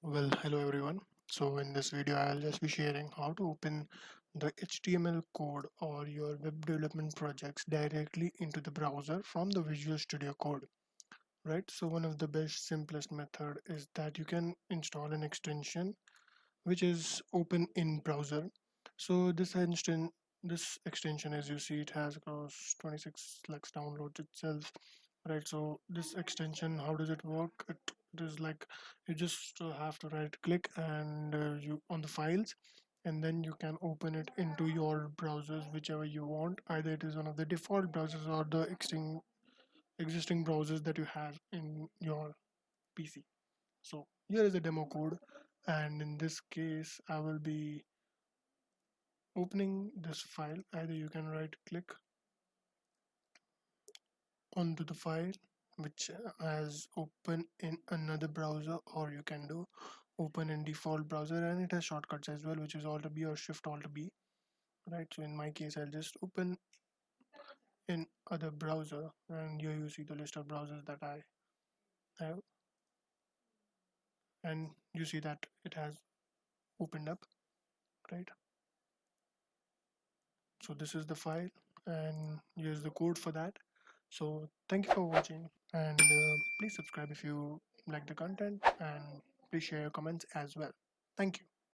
Well, hello everyone. So in this video, I'll just be sharing how to open the HTML code or your web development projects directly into the browser from the Visual Studio Code, right? So one of the best, simplest method is that you can install an extension which is open in browser. So this extension, as you see, it has across 26 lakhs downloads itself, right? So this extension, how does it work? It is like you just have to right click and you on the files, and then you can open it into your browsers whichever you want. Either it is one of the default browsers or the existing browsers that you have in your PC. So here is a demo code, and in this case I will be opening this file. Either you can right click onto the file which has open in another browser, or you can do open in default browser, and it has shortcuts as well, which is Alt B or Shift Alt B, right? So in my case I'll just open in other browser, and here you see the list of browsers that I have, and you see that it has opened up, right? So this is the file, and here's the code for that. So thank you for watching, and please subscribe if you like the content, and please share your comments as well. Thank you.